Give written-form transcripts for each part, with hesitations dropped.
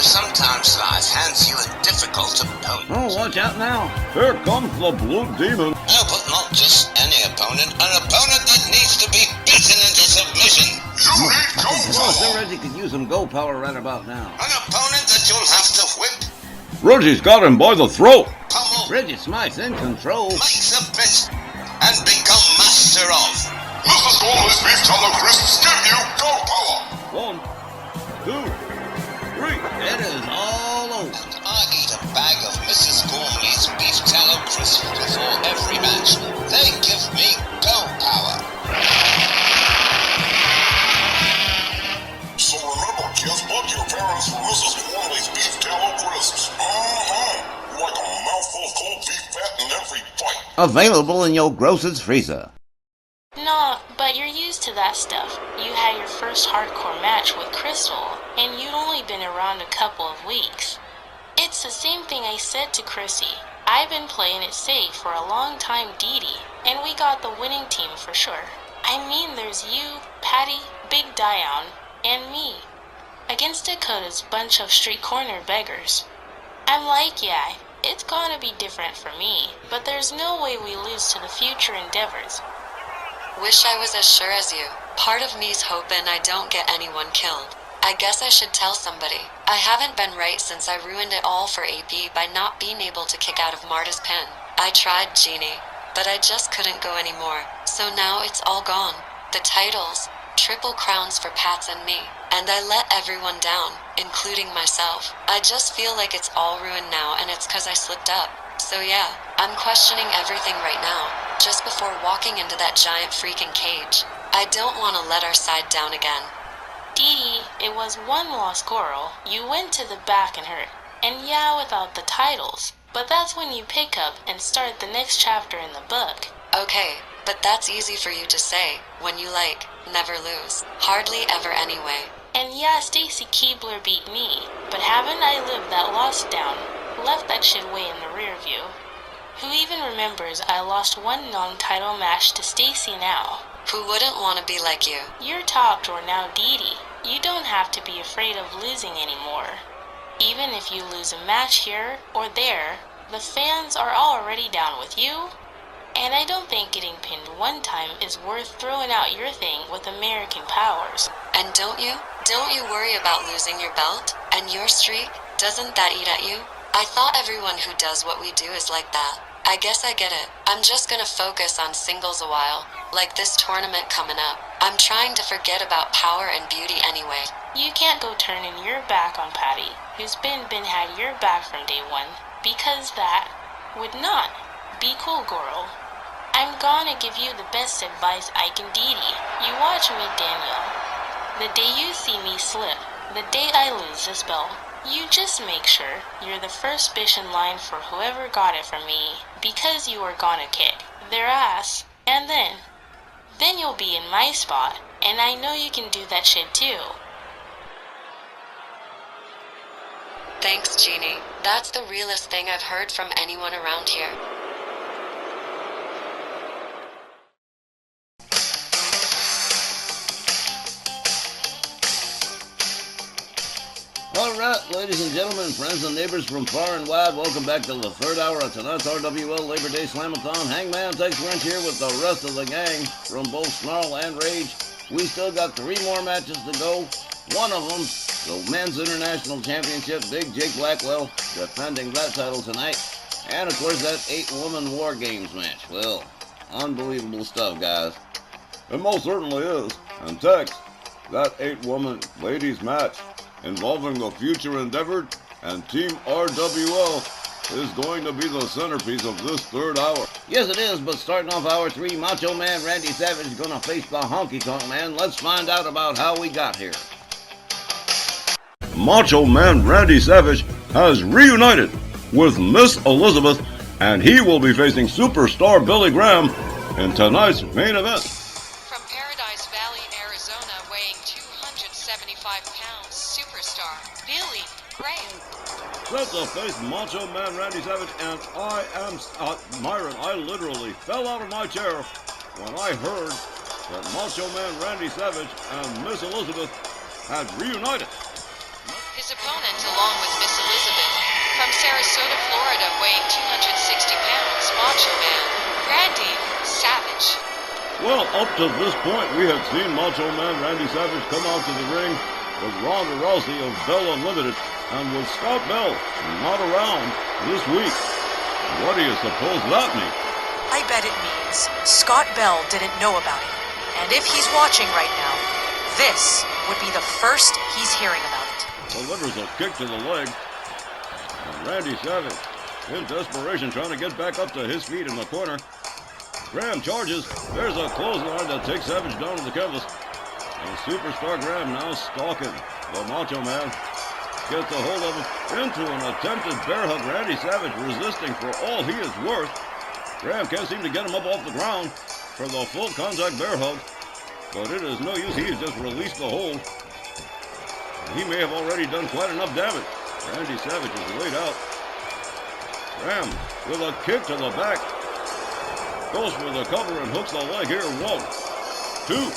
Sometimes life hands you a difficult opponent. Oh, watch out now. Here comes the Blue Demon. No, but not just any opponent. An opponent that needs to be beaten into submission. You need go Well, Sir power. Reggie could use some go power right about now. An opponent that you'll have to whip, Reggie's got him by the throat. pummel, Reggie Smythe's in control. make submit, and become master of. Mrs. Gormley's beef tallow crisps give you go power. 1, 2, 3. It is all over. I eat a bag of Mrs. Gormley's beef tallow crisps before every match. They give me go power. So remember, kids, bug your parents for Mrs. Gormley's beef tallow crisps. Like a mouthful of cold beef fat in every bite. Available in your grocer's freezer. No, but you're used to that stuff. You had your first hardcore match with Crystal, and you'd only been around a couple of weeks. It's the same thing I said to Chrissy. I've been playing it safe for a long time, Dee Dee, and we got the winning team for sure. I mean, there's you, Patty, Big Dion, and me, against Dakota's bunch of street corner beggars. I'm like, yeah, it's gonna be different for me, but there's no way we lose to the future endeavors. Wish I was as sure as you. Part of me's hoping I don't get anyone killed. I guess I should tell somebody. I haven't been right since I ruined it all for AB by not being able to kick out of Marta's pen. I tried, Jeannie, but I just couldn't go anymore. So now it's all gone. The titles, triple crowns for Pats and me. And I let everyone down, including myself. I just feel like it's all ruined now, and it's 'cause I slipped up. So yeah, I'm questioning everything right now, just before walking into that giant freaking cage. I don't want to let our side down again. Dee Dee, it was one lost girl. You went to the back and hurt. And yeah, without the titles. But that's when you pick up and start the next chapter in the book. Okay, but that's easy for you to say, when you never lose. Hardly ever anyway. And yeah, Stacy Keebler beat me. But haven't I lived that loss down? Left that shit way in the rear view. Who even remembers I lost one non-title match to Stacy now? Who wouldn't want to be like you? You're top drawer now, Dee Dee. You don't have to be afraid of losing anymore. Even if you lose a match here or there, the fans are already down with you. And I don't think getting pinned one time is worth throwing out your thing with American powers. And don't you worry about losing your belt and your streak? Doesn't that eat at you? I thought everyone who does what we do is like that. I guess I get it. I'm just gonna focus on singles a while, like this tournament coming up. I'm trying to forget about power and beauty anyway. You can't go turning your back on Patty, who's been had your back from day one, because that would not be cool, girl. I'm gonna give you the best advice I can, Dee Dee. You watch me, Danielle. The day you see me slip, the day I lose this belt, you just make sure you're the first bitch in line for whoever got it from me, because you are gonna kick their ass, and then you'll be in my spot, and I know you can do that shit too. Thanks, Jeannie. That's the realest thing I've heard from anyone around here. Alright, ladies and gentlemen, friends and neighbors from far and wide, welcome back to the third hour of tonight's RWL Labor Day Slam-A-Thon. Hangman takes wrench here with the rest of the gang from both Snarl and Rage. We still got 3 more matches to go. One of them, the Men's International Championship, Big Jake Blackwell defending that title tonight. And of course that 8-woman War Games match. Well, unbelievable stuff, guys. It most certainly is. And Tex, that 8-woman ladies match involving the Future Endeavor and Team RWL is going to be the centerpiece of this third hour. Yes, it is, but starting off hour 3, Macho Man Randy Savage is going to face the Honky Tonk Man. Let's find out about how we got here. Macho Man Randy Savage has reunited with Miss Elizabeth, and he will be facing superstar Billy Graham in tonight's main event. From Paradise Valley, Arizona, weighing 275 pounds, superstar Billy Graham. Set to face Macho Man Randy Savage, and I am Myron. I literally fell out of my chair when I heard that Macho Man Randy Savage and Miss Elizabeth had reunited. His opponent along with Miss Elizabeth. From Sarasota, Florida, weighing 260 pounds, Macho Man, Randy Savage. Well, up to this point, we had seen Macho Man Randy Savage come out to the ring with Ronda Rousey of Bell Unlimited, and with Scott Bell not around this week. What do you suppose that means? I bet it means Scott Bell didn't know about it. And if he's watching right now, this would be the first he's hearing about it. Delivers a kick to the leg. And Randy Savage, in desperation, trying to get back up to his feet in the corner. Graham charges. There's a clothesline that takes Savage down to the canvas. And Superstar Graham now stalking the Macho Man. Gets a hold of him into an attempted bear hug. Randy Savage resisting for all he is worth. Graham can't seem to get him up off the ground for the full contact bear hug. But it is no use. He's just released the hold. He may have already done quite enough damage. Randy Savage is laid out. Graham with a kick to the back. Goes for the cover and hooks the leg here. 1, 2,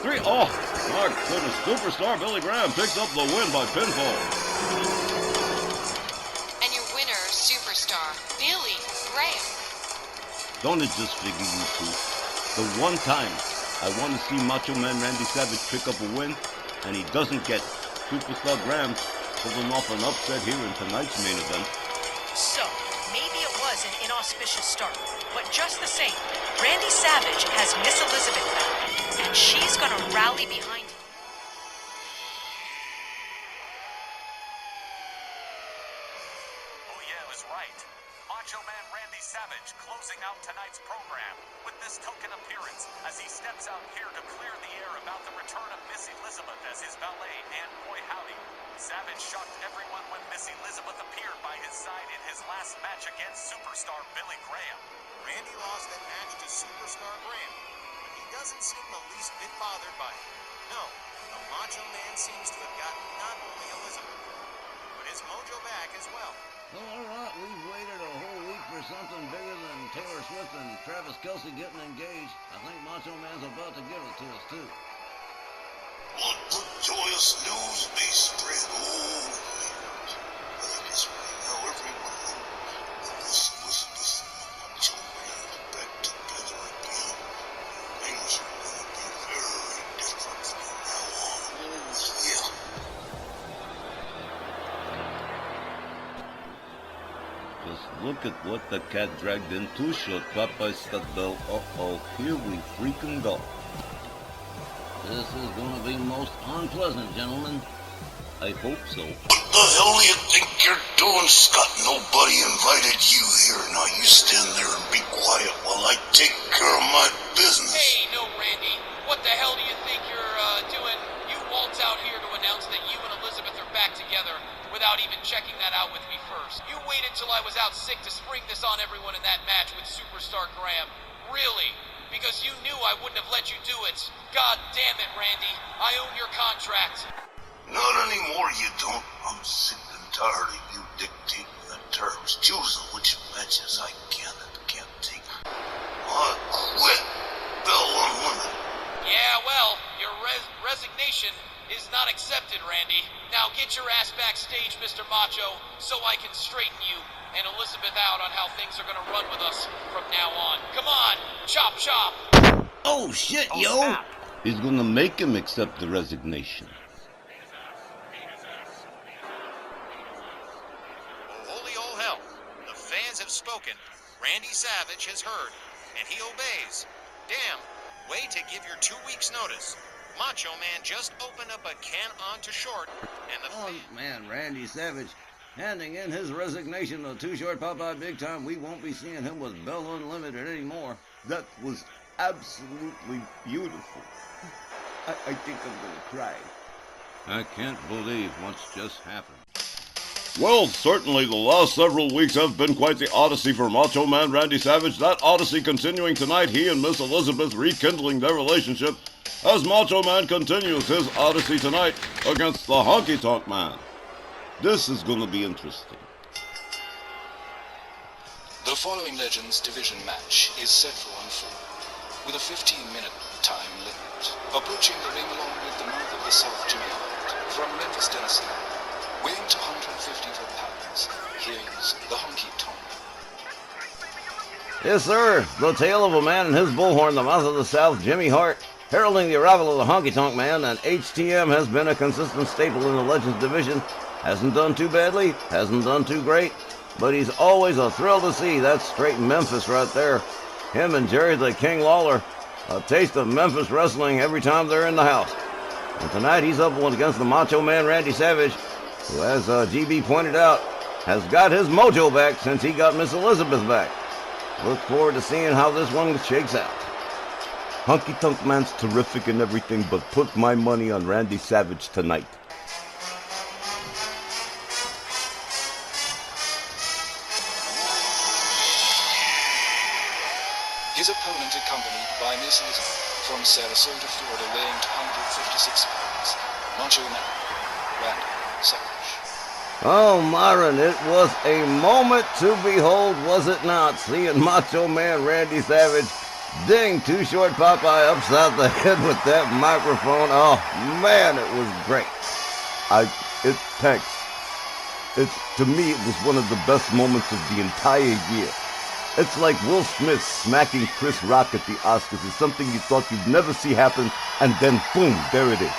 3. Oh, my goodness. Superstar Billy Graham picks up the win by pinfall. And your winner, Superstar Billy Graham. Don't it just figure you two? The one time I want to see Macho Man Randy Savage pick up a win, and he doesn't get it. Superstar Graham pulling off an upset here in tonight's main event. So, maybe it was an inauspicious start, but just the same, Randy Savage has Miss Elizabeth back, and she's gonna rally behind him. Oh yeah, it was right. Macho Man Randy Savage closing out tonight's program with this token appearance as he steps out here to clear the air about the return of Miss Elizabeth as his valet, and boy howdy, Savage shocked everyone when Miss Elizabeth appeared by his side in his last match against Superstar Billy Graham. Randy lost that match to Superstar Graham, but he doesn't seem the least bit bothered by it. No, the Macho Man seems to have gotten not only Elizabeth, but his mojo back as well. Well, all right, we've waited a whole week for something bigger than Taylor Swift and Travis Kelce getting engaged. I think Macho Man's about to give it to us, too. What the joyous news may spread all the years. I think it's right now everyone knows that Miss Elizabeth and Macho Man are back together again. Things are going to be very different from now on. Yeah. Just look at what the cat dragged into short Popeye Scott Bell. Uh-oh, here we freaking go. This is going to be most unpleasant, gentlemen. I hope so. What the hell do you think you're doing, Scott? Nobody invited you here. Now you stand there and be quiet while I take care of my business. Hey, no, Randy. What the hell do you think you're doing? You waltz out here to announce that you and Elizabeth are back together without even checking that out with me first. You waited till I was out sick to spring this on everyone in that match with Superstar Graham. Really? Because you knew I wouldn't have let you do it. God damn it, Randy. I own your contract. Not anymore, you don't. I'm sick and tired of you dictating the terms, choosing which matches I can and can't take. I quit. Bell Unlimited. Yeah, well, your resignation is not accepted, Randy. Now get your ass backstage, Mr. Macho, so I can straighten you and Elizabeth out on how things are gonna run with us from now on. Come on, chop chop. Oh, shit, yo! He's gonna make him accept the resignation. Holy all hell. The fans have spoken. Randy Savage has heard, and he obeys. Damn, way to give your 2 weeks notice. Macho Man just opened up a can on to short, and the Oh, man, Randy Savage handing in his resignation to Too Short Popeye Big Time. We won't be seeing him with Bell Unlimited anymore. That was absolutely beautiful. I think I'm gonna cry. I can't believe what's just happened. Well, certainly the last several weeks have been quite the odyssey for Macho Man Randy Savage. That odyssey continuing tonight, he and Miss Elizabeth rekindling their relationship as Macho Man continues his odyssey tonight against the Honky Tonk Man. This is going to be interesting. The following Legends Division match is set for one fall, with a 15-minute time limit. Approaching the ring along with the mouth of the South Jimmy Hart from Memphis, Tennessee, weighing 200 £50 Here's the honky-tonk. Yes, sir. The tale of a man and his bullhorn, the mouth of the South, Jimmy Hart, heralding the arrival of the Honky Tonk Man, and HTM has been a consistent staple in the Legends division. Hasn't done too badly, hasn't done too great, but he's always a thrill to see. That's straight Memphis right there. Him and Jerry the King Lawler, a taste of Memphis wrestling every time they're in the house. And tonight he's up against the Macho Man Randy Savage, who, as GB pointed out, has got his mojo back since he got Miss Elizabeth back. Look forward to seeing how this one shakes out. Honky Tonk Man's terrific and everything, but put my money on Randy Savage tonight. His opponent accompanied by Miss Elizabeth from Sarasota, Florida, weighing 256 pounds. Macho Man, Randy Savage. Oh, Myron, it was a moment to behold, was it not? Seeing Macho Man Randy Savage ding Too Short Popeye upside the head with that microphone. Oh, man, it was great. To me, it was one of the best moments of the entire year. It's like Will Smith smacking Chris Rock at the Oscars. It's something you thought you'd never see happen, and then boom, there it is.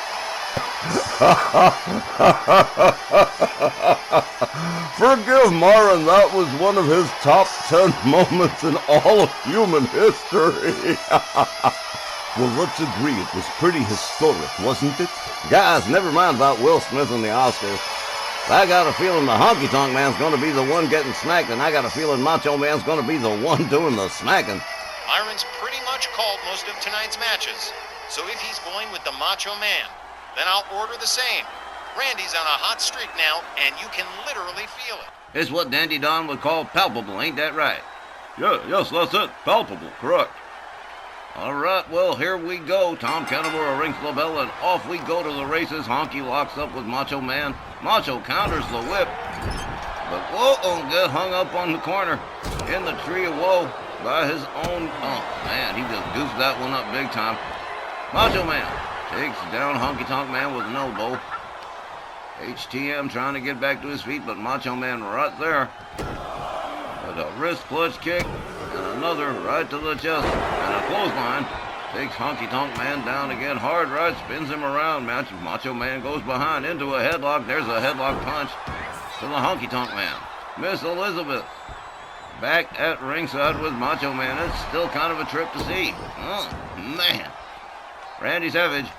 Forgive Myron, that was one of his top 10 moments in all of human history. Well, let's agree, it was pretty historic, wasn't it? Guys, never mind about Will Smith and the Oscars. I got a feeling the Honky Tonk Man's going to be the one getting smacked, and I got a feeling Macho Man's going to be the one doing the smacking. Myron's pretty much called most of tonight's matches, so if he's going with the Macho Man, then I'll order the same. Randy's on a hot streak now, and you can literally feel it. It's what Dandy Don would call palpable, ain't that right? Yeah, yes, that's it. Palpable, correct. All right, well, here we go. Tom Canamura rings the bell, and off we go to the races. Honky locks up with Macho Man. Macho counters the whip. But whoa, get hung up on the corner in the tree of woe by his own... Oh, man, he just goofed that one up big time. Macho Man takes down Honky Tonk Man with an elbow. HTM trying to get back to his feet, but Macho Man right there. With a wrist clutch kick, and another right to the chest, and a clothesline. Takes Honky Tonk Man down again, hard right, spins him around. Macho Man goes behind into a headlock. There's a headlock punch to the Honky Tonk Man. Miss Elizabeth back at ringside with Macho Man. It's still kind of a trip to see. Oh, man. Randy Savage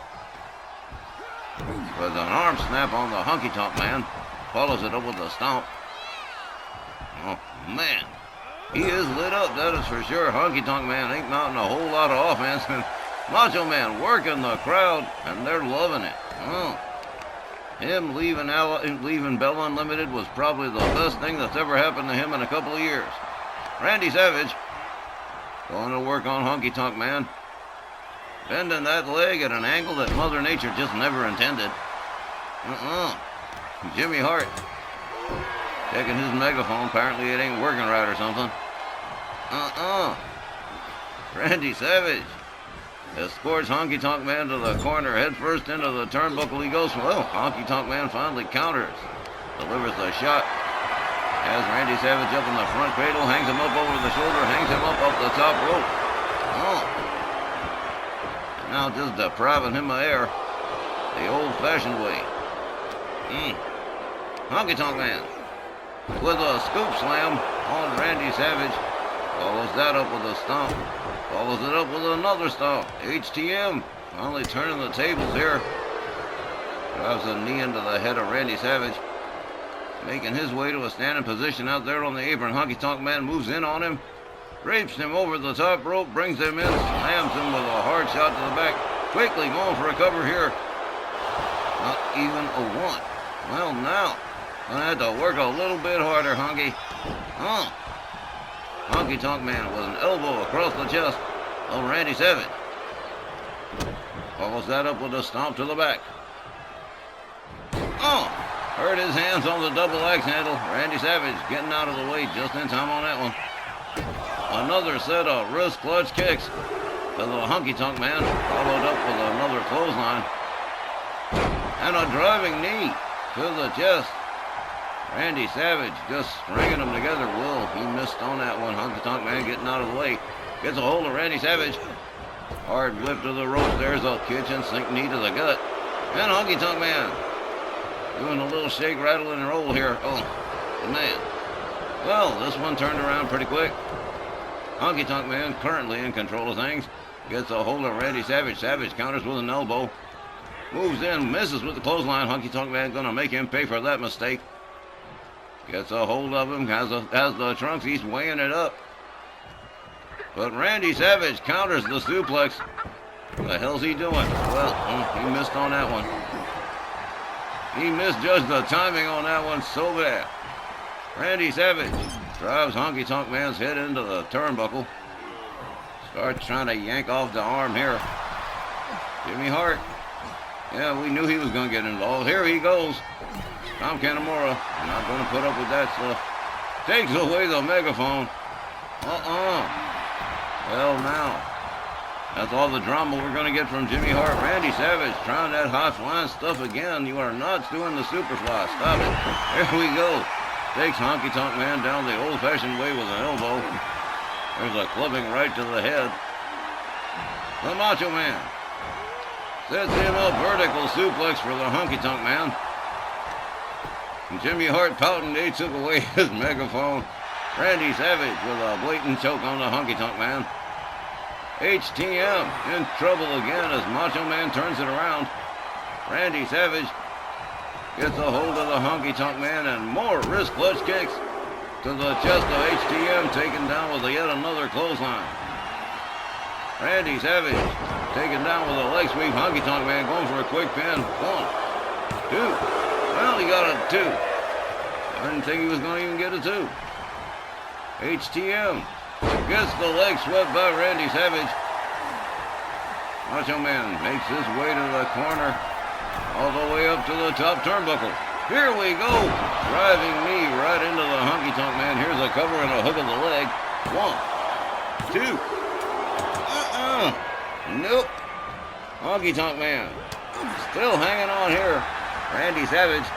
with an arm snap on the Honky Tonk Man. Follows it up with a stomp. Oh, man. He is lit up, that is for sure. Honky Tonk Man ain't mounting a whole lot of offense. And Macho Man working the crowd, and they're loving it. Oh. Him leaving Bell Unlimited was probably the best thing that's ever happened to him in a couple of years. Randy Savage going to work on Honky Tonk Man. Bending that leg at an angle that Mother Nature just never intended. Jimmy Hart checking his megaphone. Apparently it ain't working right or something. Randy Savage escorts Honky Tonk Man to the corner. Head first into the turnbuckle he goes. Well, Honky Tonk Man finally counters. Delivers the shot. Has Randy Savage up in the front cradle. Hangs him up over the shoulder. Hangs him up off the top rope. Now just depriving him of air the old-fashioned way. Honky Tonk Man with a scoop slam on Randy Savage. Follows that up with a stomp. Follows it up with another stomp. HTM finally turning the tables here. Drives a knee into the head of Randy Savage. Making his way to a standing position out there on the apron. Honky Tonk Man moves in on him. Drapes him over the top rope. Brings him in. Slams him with a hard shot to the back. Quickly going for a cover here. Not even a one. Well, now gonna have to work a little bit harder, Honky. Honky Tonk Man with an elbow across the chest of Randy Savage. Follows that up with a stomp to the back. Hurt his hands on the double axe handle. Randy Savage getting out of the way just in time on that one. Another set of wrist clutch kicks to the Honky Tonk Man, followed up with another clothesline. And a driving knee to the chest. Randy Savage just stringing them together. Will, he missed on that one. Honky Tonk Man getting out of the way. Gets a hold of Randy Savage. Hard whip to the rope. There's a kitchen sink knee to the gut. And Honky Tonk Man doing a little shake, rattle, and roll here. Oh, man. Well, this one turned around pretty quick. Honky Tonk Man currently in control of things. Gets a hold of Randy Savage. Savage counters with an elbow. Moves in, misses with the clothesline. Honky Tonk Man gonna make him pay for that mistake. Gets a hold of him, has the trunks, he's weighing it up. But Randy Savage counters the suplex. What the hell's he doing? Well, he missed on that one. He misjudged the timing on that one so bad. Randy Savage drives Honky Tonk Man's head into the turnbuckle. Starts trying to yank off the arm here. Jimmy Hart. Yeah, we knew he was going to get involved. Here he goes. Tom Kanemaru. Not going to put up with that stuff. Takes away the megaphone. Well, now. That's all the drama we're going to get from Jimmy Hart. Randy Savage trying that high flying stuff again. You are not doing the superfly. Stop it. There we go. Takes Honky Tonk Man down the old-fashioned way with an elbow. There's a clubbing right to the head. The Macho Man sets him up, vertical suplex for the Honky Tonk Man. And Jimmy Hart pouting, they took away his megaphone. Randy Savage with a blatant choke on the Honky Tonk Man. HTM in trouble again as Macho Man turns it around. Randy Savage gets a hold of the Honky Tonk Man and more wrist clutch kicks to the chest of HTM, taken down with yet another clothesline. Randy Savage taken down with a leg sweep. Honky Tonk Man going for a quick pin. 1, 2. Well, he got a 2. I didn't think he was going to even get a 2. HTM gets the leg swept by Randy Savage. Macho Man makes his way to the corner, all the way up to the top turnbuckle. Here we go. Driving knee right into the Honky Tonk Man. Here's a cover and a hook of the leg. 1, 2. Nope. Honky Tonk Man still hanging on here. Randy Savage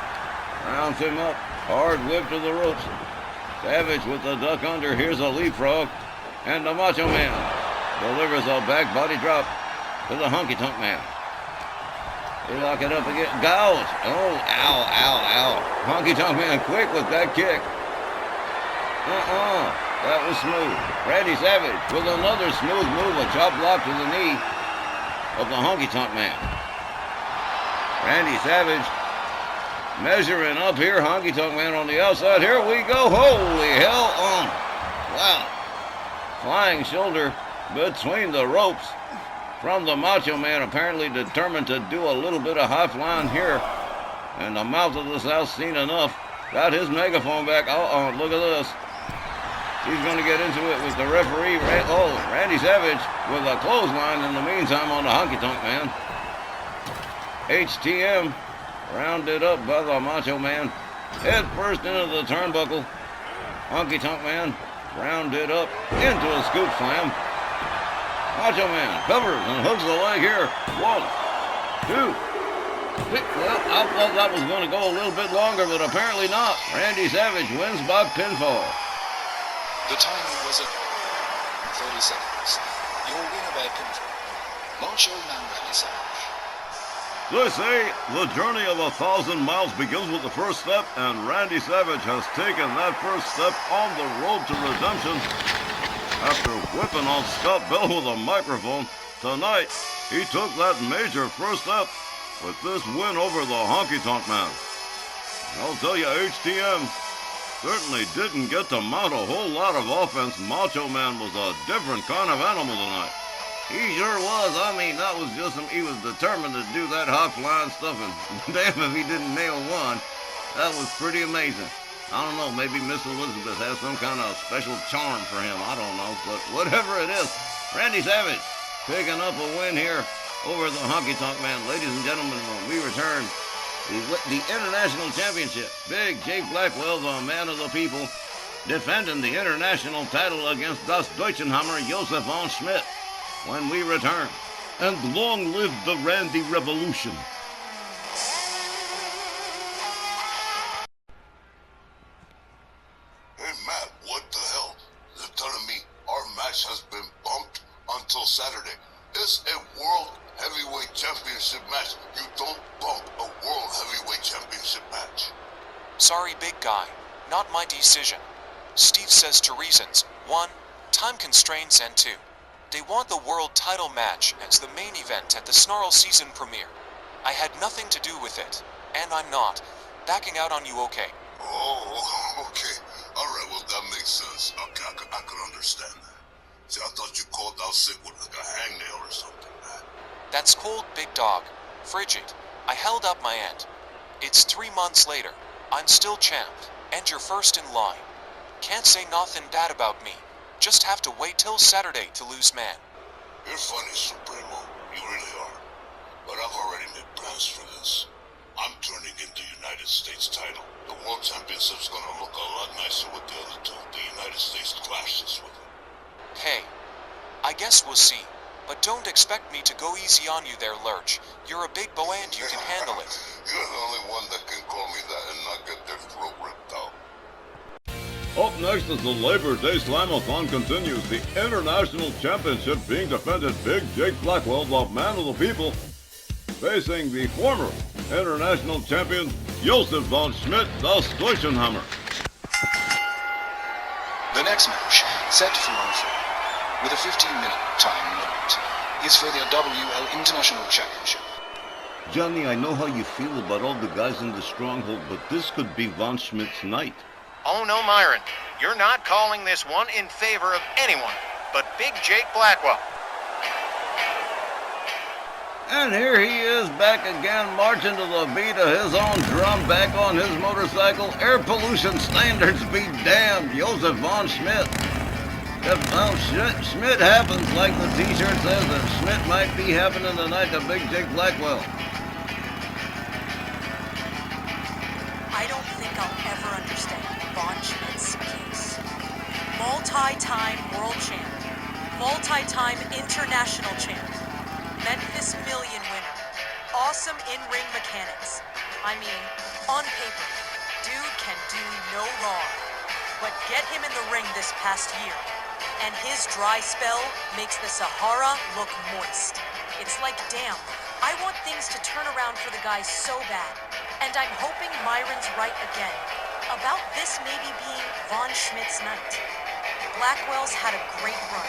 rounds him up. Hard whip to the ropes. Savage with the duck under. Here's a leapfrog. And the Macho Man delivers a back body drop to the Honky Tonk Man. They lock it up again. Gouge. Oh, ow, ow, ow. Honky Tonk Man quick with that kick. That was smooth. Randy Savage with another smooth move, a chop block to the knee of the Honky Tonk Man. Randy Savage measuring up here. Honky Tonk Man on the outside. Here we go. Holy hell. Wow. Flying shoulder between the ropes from the Macho Man, apparently determined to do a little bit of high flying here. And the mouth of the South seen enough. Got his megaphone back. Look at this. He's going to get into it with the referee. Randy Savage with a clothesline in the meantime on the Honky Tonk Man. HTM rounded up by the Macho Man. Head first into the turnbuckle. Honky Tonk Man rounded up into a scoop slam. Macho Man covers and hooks the leg here. 1, 2. Well, I thought that was going to go a little bit longer, but apparently not. Randy Savage wins by pinfall. The time was at 30 seconds. Your winner by pinfall, Macho Man Randy Savage. They say the journey of 1,000 miles begins with the first step, and Randy Savage has taken that first step on the road to redemption. After whipping off Scott Bell with a microphone, tonight he took that major first step with this win over the Honky Tonk Man. I'll tell you, HTM certainly didn't get to mount a whole lot of offense. Macho Man was a different kind of animal tonight. He sure was. I mean, that was just him. He was determined to do that high flying stuff, and damn if he didn't nail one. That was pretty amazing. I don't know, maybe Miss Elizabeth has some kind of special charm for him. I don't know, but whatever it is, Randy Savage picking up a win here over the Honky Tonk Man. Ladies and gentlemen, when we return, the International Championship, Big Jake Blackwell, the man of the people, defending the international title against Das Deutschenhammer, Josef von Schmidt. When we return. And long live the Randy Revolution. until Saturday. It's a World Heavyweight Championship match. You don't bump a World Heavyweight Championship match. Sorry, big guy. Not my decision. Steve says 2 reasons. 1, time constraints, and 2, they want the world title match as the main event at the Snarl season premiere. I had nothing to do with it, and I'm not backing out on you, okay? Oh, okay. Alright, well, that makes sense. Okay, I could understand that. See, I thought you called out sick with like a hangnail or something, man. That's cold, big dog. Frigid. I held up my end. It's 3 months later. I'm still champ, and you're first in line. Can't say nothing bad about me. Just have to wait till Saturday to lose, man. You're funny, Supremo. You really are. But I've already made plans for this. I'm turning in the United States title. The World Championship's gonna look a lot nicer with the other two. The United States clashes with it. Hey, I guess we'll see. But don't expect me to go easy on you there, Lurch. You're a big boy and you can handle it. You're the only one that can call me that and not get their throat ripped out. Up next as the Labor Day Slam-A-Thon continues, the International Championship being defended. Big Jake Blackwell, the man of the people, facing the former International Champion, Josef von Schmidt, the Schleichenhammer. The next match, set for 1 fall, with a 15-minute time limit, is for the WL International Championship. Johnny, I know how you feel about all the guys in the stronghold, but this could be Von Schmidt's night. Oh no, Myron. You're not calling this one in favor of anyone but Big Jake Blackwell. And here he is back again, marching to the beat of his own drum, back on his motorcycle. Air pollution standards be damned, Josef von Schmidt. If Schmidt happens, like the t-shirt says, that Schmidt might be happening tonight to Big Jake Blackwell. I don't think I'll ever understand Von Schmidt's case. Multi-time world champ, multi-time international champ, Memphis Million winner, awesome in-ring mechanics. I mean, on paper, dude can do no wrong. But get him in the ring this past year, and his dry spell makes the Sahara look moist. It's like, damn, I want things to turn around for the guy so bad. And I'm hoping Myron's right again about this maybe being Von Schmidt's night. Blackwell's had a great run,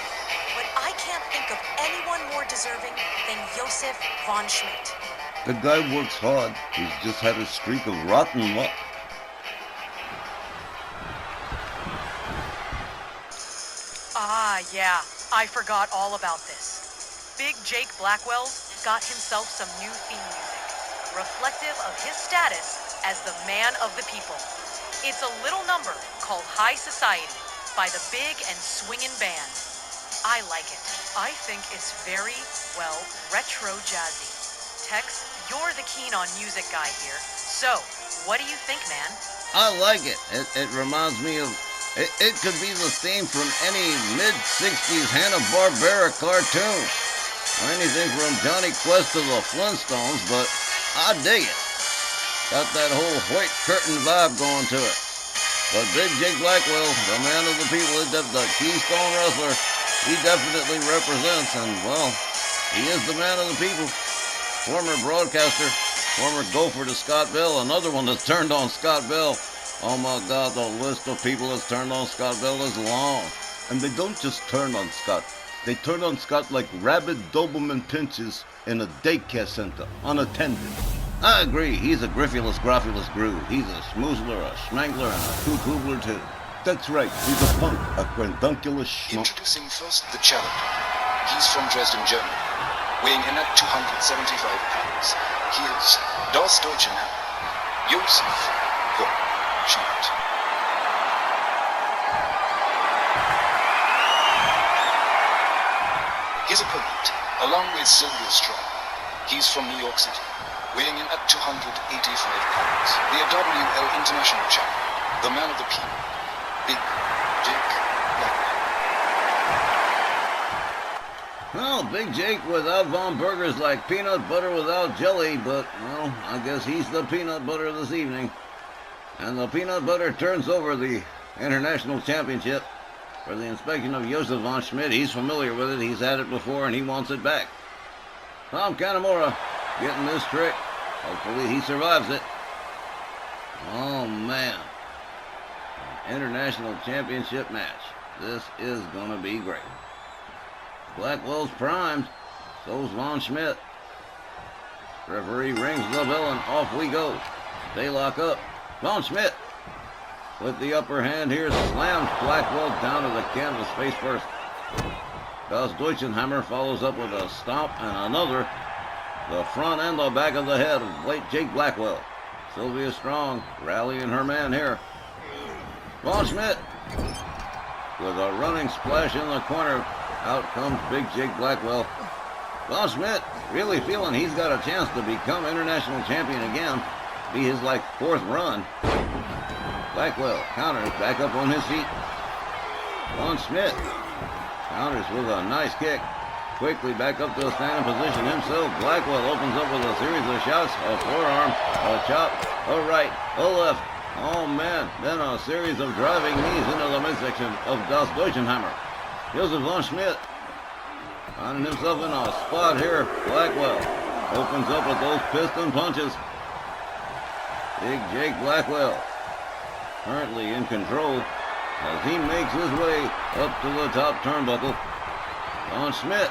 but I can't think of anyone more deserving than Josef Von Schmidt. The guy works hard. He's just had a streak of rotten luck. Ah, yeah, I forgot all about this. Big Jake Blackwell's got himself some new theme music, reflective of his status as the man of the people. It's a little number called High Society by the Big and Swingin' Band. I like it. I think it's very, well, retro jazzy. Tex, you're the keen on music guy here. So, what do you think, man? I like it. It reminds me of... It could be the theme from any mid-60s Hanna-Barbera cartoon. Or anything from Johnny Quest to the Flintstones, but I dig it. Got that whole white curtain vibe going to it. But Big Jake Blackwell, the man of the people, the Keystone Wrestler, he definitely represents, and, well, he is the man of the people. Former broadcaster, former gopher to Scott Bell, another one that's turned on Scott Bell. Oh my God, the list of people that's turned on Scott Bell is long. And they don't just turn on Scott. They turn on Scott like rabid Doberman pinches in a daycare center, unattended. I agree, he's a Griffulus Groove. He's a schmoozler, a schmangler, and a poo-poobler too. That's right, he's a punk, a grandunculous schmuck. Introducing first the challenger. He's from Dresden, Germany, weighing in at 275 pounds. He is Das Deutschenhammer, Josef von Schmidt. His opponent, along with Sylvia Strong, he's from New York City, weighing in at 285 pounds. The WL International Champion, the man of the people, Big Jake Blackwell. Well, Big Jake without Von Burger's like peanut butter without jelly, but, well, I guess he's the peanut butter this evening. And the peanut butter turns over the International Championship. for the inspection of Josef von Schmidt. He's familiar with it. He's had it before, and he wants it back. Tom Kanemaru getting this trick. Hopefully he survives it. Oh, man. International Championship match. This is going to be great. Blackwell's primed. So's von Schmidt. Referee rings the bell and off we go. They lock up. Von Schmidt with the upper hand here slams Blackwell down to the canvas face first. Das Deutschenhammer follows up with a stomp and another. The front and the back of the head of late Jake Blackwell. Sylvia Strong rallying her man here. Von Schmidt with a running splash in the corner. Out comes big Jake Blackwell. Von Schmidt really feeling he's got a chance to become international champion again. Be his fourth run. Blackwell counters back up on his feet. Von Schmidt counters with a nice kick. Quickly back up to a standing position himself. Blackwell opens up with a series of shots. A forearm, a chop, a right, a left. Oh man, then a series of driving knees into the midsection of Das Deutschenhammer. Josef von Schmidt finding himself in a spot here. Blackwell opens up with those piston punches. Big Jake Blackwell currently in control as he makes his way up to the top turnbuckle. Von Schmidt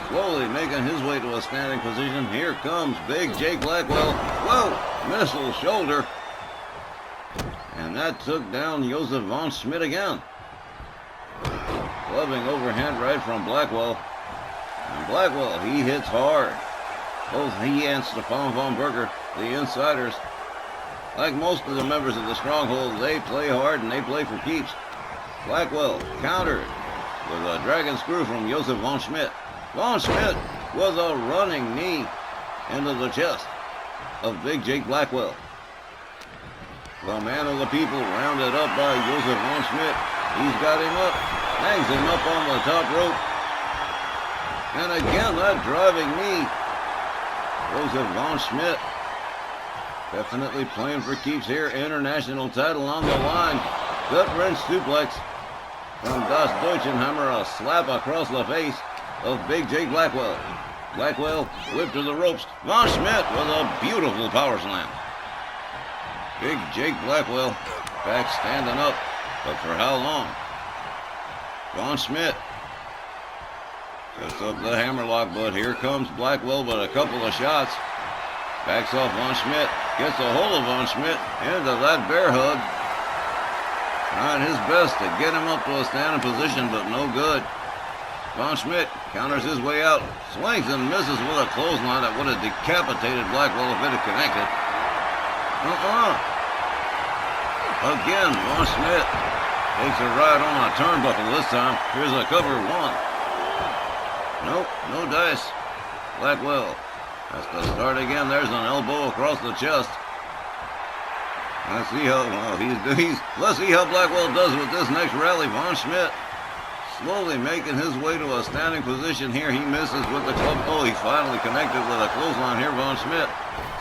slowly making his way to a standing position. Here comes big Jake Blackwell. Whoa! Missile shoulder. And that took down Josef von Schmidt again. Loving overhand right from Blackwell. And Blackwell, he hits hard. Both he and Stefan von Berger, the insiders, like most of the members of the Stronghold, they play hard and they play for keeps. Blackwell countered with a dragon screw from Josef von Schmidt. Von Schmidt with a running knee into the chest of big Jake Blackwell. The man of the people rounded up by Josef von Schmidt. He's got him up, hangs him up on the top rope. And again, that driving knee. Josef von Schmidt definitely playing for keeps here. International title on the line. Gut-wrench suplex from Das Deutschenhammer. A slap across the face of big Jake Blackwell. Blackwell whipped to the ropes. Von Schmidt with a beautiful power slam. Big Jake Blackwell back standing up. But for how long? Von Schmidt sets up the hammerlock, but here comes Blackwell with a couple of shots. Backs off Von Schmidt. Gets a hold of Von Schmidt into that bear hug. Trying his best to get him up to a standing position, but no good. Von Schmidt counters his way out. Swings and misses with a clothesline that would have decapitated Blackwell if it had connected. Again, Von Schmidt takes a ride on a turnbuckle this time. Here's a cover one. Nope, no dice. Blackwell has to start again. There's an elbow across the chest. Let's see how let's see how Blackwell does with this next rally. Von Schmidt slowly making his way to a standing position here. He misses with the club. Oh, he finally connected with a clothesline here. Von Schmidt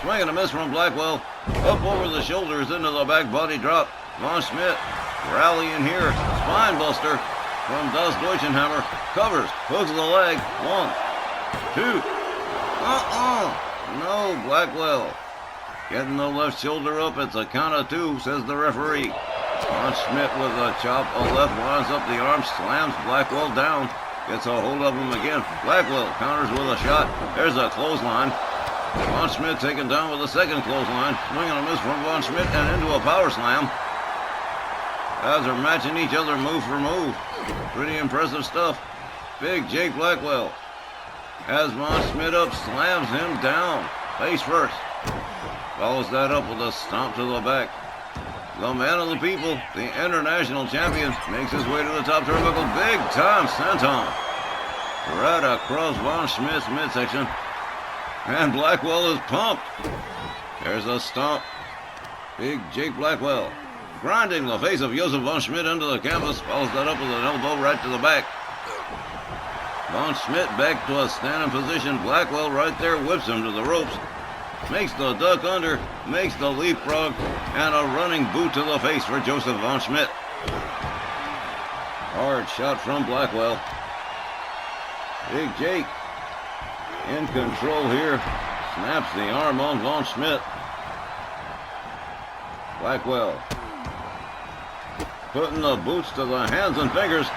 swinging a miss from Blackwell. Up over the shoulders into the back body drop. Von Schmidt rallying here. Spine buster from Das Deutschenhammer. Covers. Hooks the leg. 1, 2. No, Blackwell. Getting the left shoulder up. It's a count of 2, says the referee. Von Schmidt with a chop. A left lines up the arm. Slams Blackwell down. Gets a hold of him again. Blackwell counters with a shot. There's a clothesline. Von Schmidt taken down with a second clothesline. Swing and a miss from Von Schmidt and into a power slam. Guys are matching each other move for move. Pretty impressive stuff. Big Jake Blackwell has Von Schmidt up, slams him down. Face first. Follows that up with a stomp to the back. The man of the people, the international champion, makes his way to the top turnbuckle. Big time senton. Right across Von Schmidt's midsection. And Blackwell is pumped. There's a stomp. Big Jake Blackwell grinding the face of Josef von Schmidt into the canvas. Follows that up with an elbow right to the back. Von Schmidt back to a standing position. Blackwell right there whips him to the ropes. Makes the duck under. Makes the leapfrog. And a running boot to the face for Josef von Schmidt. Hard shot from Blackwell. Big Jake in control here. Snaps the arm on Von Schmidt. Blackwell putting the boots to the hands and fingers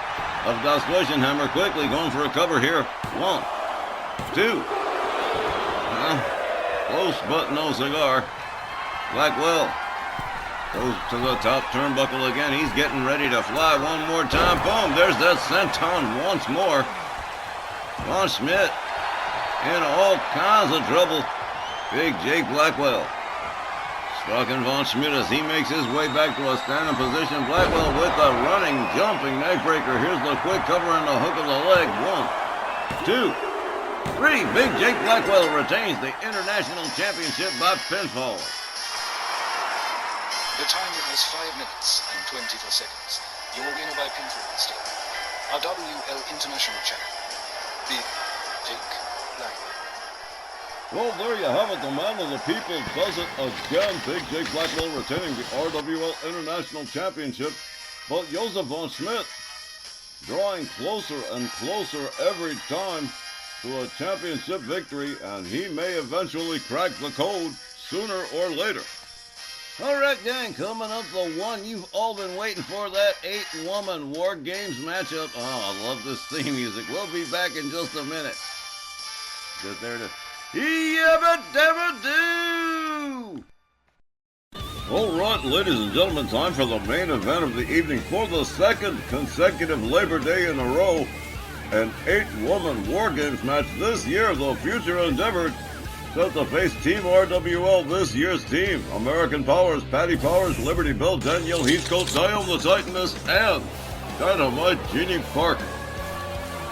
of Das Leichenhammer. Quickly going for a cover here. 1, 2. Close but no cigar. Blackwell goes to the top turnbuckle again. He's getting ready to fly one more time. Boom, there's that senton once more. Von Schmidt in all kinds of trouble. Big Jake Blackwell stalking Von Schmidt as he makes his way back to a standing position. Blackwell with a running, jumping neckbreaker. Here's the quick cover and the hook of the leg. 1, 2, 3. Big Jake Blackwell retains the International Championship by pinfall. The time is 5 minutes and 24 seconds. Your winner by pinfall instead. Our WL International Champion, Big Jake Blackwell. Well, there you have it. The man of the people does it again. Big Jake Blackwell retaining the RWL International Championship. But Josef Von Schmidt drawing closer and closer every time to a championship victory, and he may eventually crack the code sooner or later. All right, gang, coming up, the one you've all been waiting for, that 8-woman War Games matchup. Oh, I love this theme music. We'll be back in just a minute. Get there to... Yabba dabba do! All right, ladies and gentlemen, time for the main event of the evening. For the second consecutive Labor Day in a row, an 8-woman War Games match this year. The Future Endeavor set to face Team RWL, this year's team. American Powers, Patty Powers, Liberty Bell, Danielle Heathcote, Diane the Titaness, and Dynamite Jeannie Parker.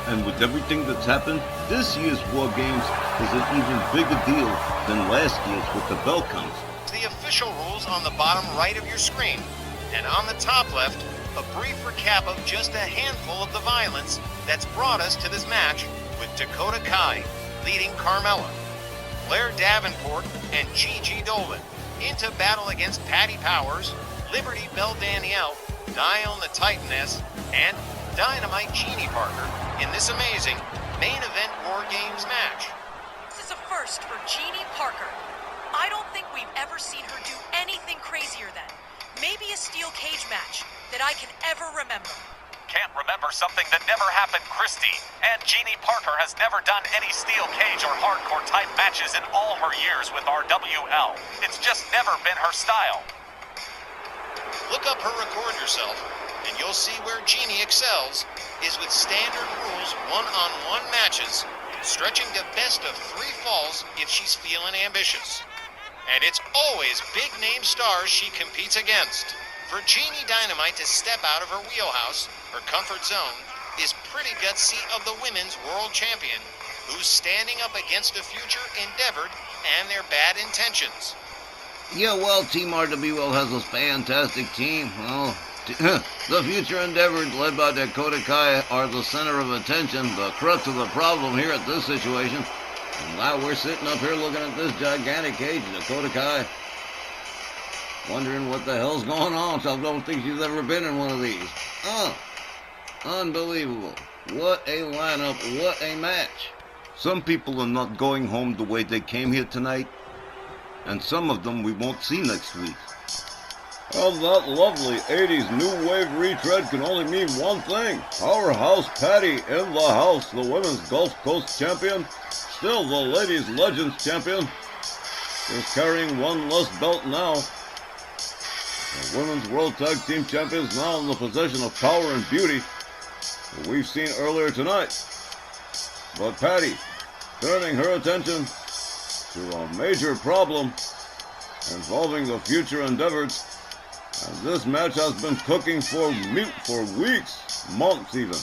And with everything that's happened, this year's War Games is an even bigger deal than last year's with the bell counts. The official rules on the bottom right of your screen, and on the top left, a brief recap of just a handful of the violence that's brought us to this match, with Dakota Kai leading Carmella, Blair Davenport and Gigi Dolan into battle against Patty Powers, Liberty Bell Danielle, Diane the Titaness, and Dynamite Jeannie Parker in this amazing main event War Games match. This is a first for Jeannie Parker. I don't think we've ever seen her do anything crazier than maybe a steel cage match that I can ever remember. Can't remember something that never happened, Christy. And Jeannie Parker has never done any steel cage or hardcore type matches in all her years with RWL. It's just never been her style. Look up her Record Yourself, and you'll see where Jeannie excels is with standard rules one-on-one matches, stretching to best of 3 falls if she's feeling ambitious. And it's always big-name stars she competes against. For Jeannie Dynamite to step out of her wheelhouse, her comfort zone, is pretty gutsy of the women's world champion, who's standing up against a future endeavored and their bad intentions. Yeah, well, Team RWL has a fantastic team. Well, the Future Endeavors, led by Dakota Kai, are the center of attention, the crux of the problem here at this situation. And now we're sitting up here looking at this gigantic cage, Dakota Kai, wondering what the hell's going on. So I don't think she's ever been in one of these. Unbelievable. What a lineup, what a match. Some people are not going home the way they came here tonight, and some of them we won't see next week. Well, that lovely 80s new wave retread can only mean one thing. Powerhouse Patty in the house, the women's Gulf Coast champion, still the ladies legends champion, is carrying one less belt now. The women's world tag team champions now in the possession of power and beauty that we've seen earlier tonight. But Patty turning her attention to a major problem involving the Future Endeavors. And this match has been cooking for weeks, months even.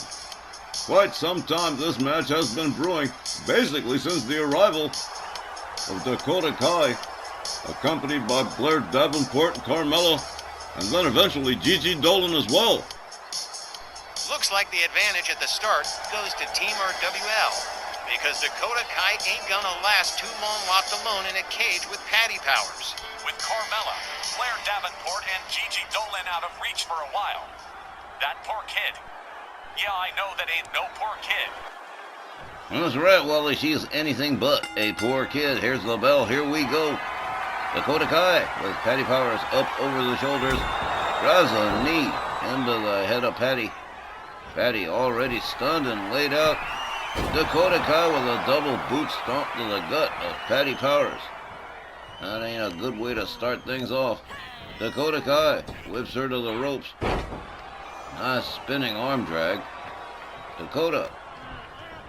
Quite some time this match has been brewing, basically since the arrival of Dakota Kai, accompanied by Blair Davenport and Carmella, and then eventually Gigi Dolan as well. Looks like the advantage at the start goes to Team RWL, because Dakota Kai ain't gonna last too long locked alone in a cage with Patty Powers. With Carmella, Blair Davenport, and Gigi Dolan out of reach for a while. That poor kid. Yeah, I know that ain't no poor kid. That's right, Wally. She is anything but a poor kid. Here's the bell. Here we go. Dakota Kai with Patty Powers up over the shoulders. Drives a knee into the head of Patty. Patty already stunned and laid out. Dakota Kai with a double boot stomp to the gut of Patty Powers. That ain't a good way to start things off. Dakota Kai whips her to the ropes. Nice spinning arm drag. Dakota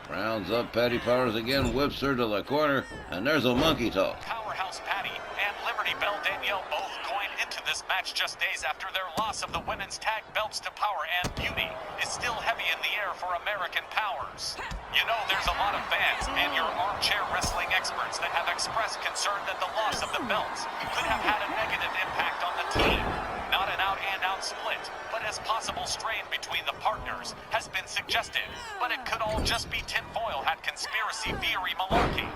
rounds up Patty Powers again, whips her to the corner, and there's a monkey toss. Powerhouse Patty and Liberty Bell Danielle both going into this match just days after their loss of the women's tag belts to Power and Beauty is still heavy in the air for American Powers. You know, there's a lot of fans and your armchair wrestling experts that have expressed concern that the loss of the belts could have had a negative impact on the team. Not an out-and-out split, but as possible strain between the partners has been suggested. But it could all just be tinfoil hat conspiracy theory malarkey.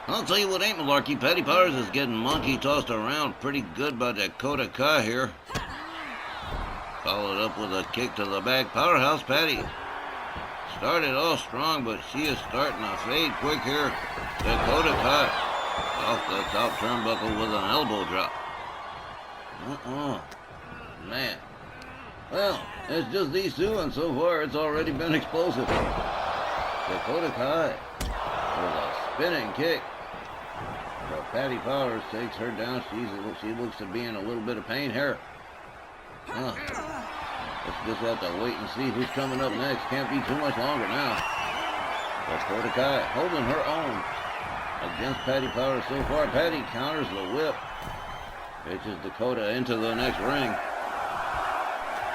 I'll tell you what ain't malarkey. Patty Powers is getting monkey tossed around pretty good by Dakota Kai here. Followed up with a kick to the back. Powerhouse Patty started off strong, but she is starting to fade quick here. Dakota Kai off the top turnbuckle with an elbow drop. Man. Well, it's just these two, and so far it's already been explosive. Dakota Kai with a spinning kick. But Patty Powers takes her down. She looks to be in a little bit of pain here. Let's just have to wait and see who's coming up next. Can't be too much longer now. Dakota Kai holding her own against Patty Powers so far. Patty counters the whip. Pitches Dakota into the next ring.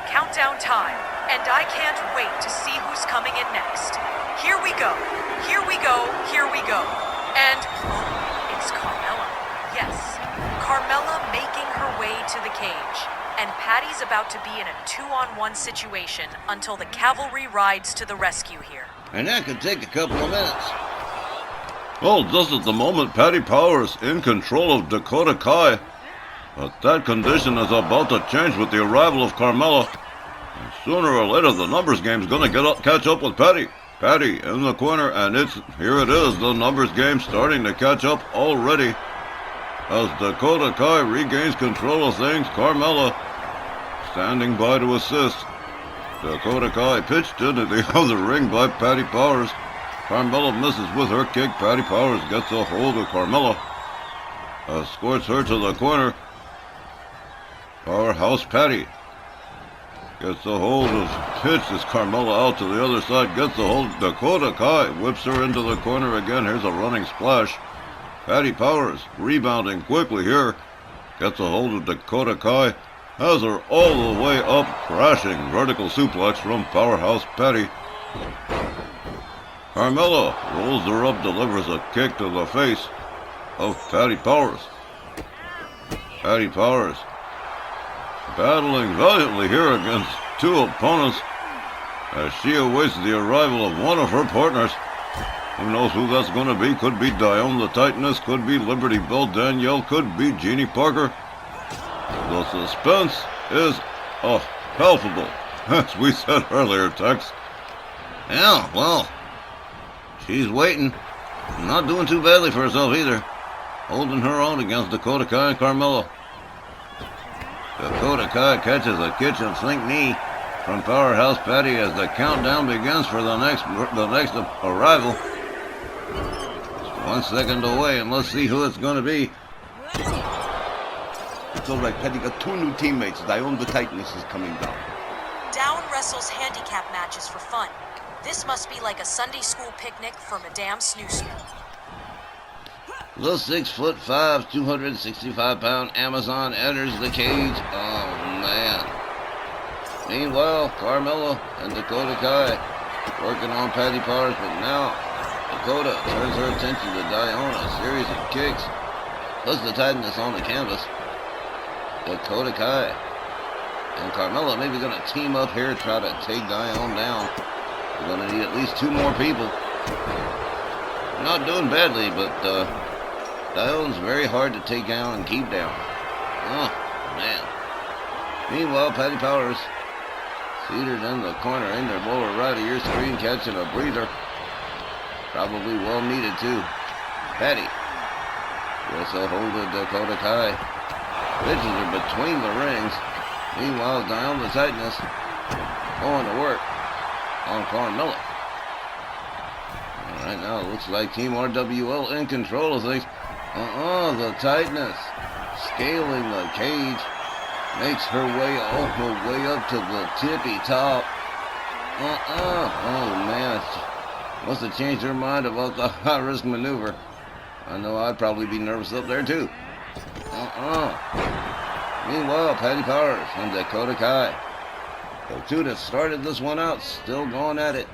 Countdown time, and I can't wait to see who's coming in next. Here we go, here we go, here we go. And it's Carmella. Yes, Carmella making her way to the cage. And Patty's about to be in a 2-on-1 situation until the cavalry rides to the rescue here. And that could take a couple of minutes. Well, just at the moment, Patty Powers in control of Dakota Kai. But that condition is about to change with the arrival of Carmella. And sooner or later, the numbers game's gonna catch up with Patty. Patty in the corner, and here it is, the numbers game starting to catch up already. As Dakota Kai regains control of things, Carmella standing by to assist. Dakota Kai pitched into the other ring by Patty Powers. Carmella misses with her kick. Patty Powers gets a hold of Carmella. Escorts her to the corner. Powerhouse Patty gets a hold of, pitches Carmella out to the other side, gets a hold of Dakota Kai, whips her into the corner again. Here's a running splash. Patty Powers rebounding quickly here, gets a hold of Dakota Kai, has her all the way up, crashing vertical suplex from Powerhouse Patty. Carmella rolls her up, delivers a kick to the face of Patty Powers. Patty Powers battling valiantly here against two opponents as she awaits the arrival of one of her partners. Who knows who that's going to be? Could be Dione the Titaness, could be Liberty Bell Danielle, could be Jeannie Parker. The suspense is palpable, as we said earlier, Tex. Yeah, well, she's waiting. Not doing too badly for herself either. Holding her own against Dakota Kai and Carmella. Dakota Kai catches a kitchen sink knee from Powerhouse Patty as the countdown begins for the next arrival. It's 1 second away, and let's see who it's going to be. It's all right, Patty got two new teammates. Dione the Titaness is coming down. Down wrestles handicap matches for fun. This must be like a Sunday school picnic for Madame Snoo-Snoo. The 6'5", 265-pound Amazon enters the cage. Oh, man. Meanwhile, Carmella and Dakota Kai working on Patty Powers, but now Dakota turns her attention to Dione. A series of kicks puts the Titaness on the canvas. Dakota Kai and Carmella maybe going to team up here, try to take Dione down. We're going to need at least two more people. Not doing badly, but Dione's very hard to take down and keep down. Oh, man. Meanwhile, Patty Powers Seated in the corner in the lower right of your screen, catching a breather. Probably well needed too. Patty. Whistle holding Dakota Kai. Bitches are between the rings. Meanwhile, down the tightness. Going to work on Carmella. Right now, it looks like Team RWL in control of things. The tightness. Scaling the cage. Makes her way all the way up to the tippy top. Oh, man. Must have changed her mind about the high-risk maneuver. I know I'd probably be nervous up there, too. Meanwhile, Patty Powers and Dakota Kai. The two that started this one out, still going at it.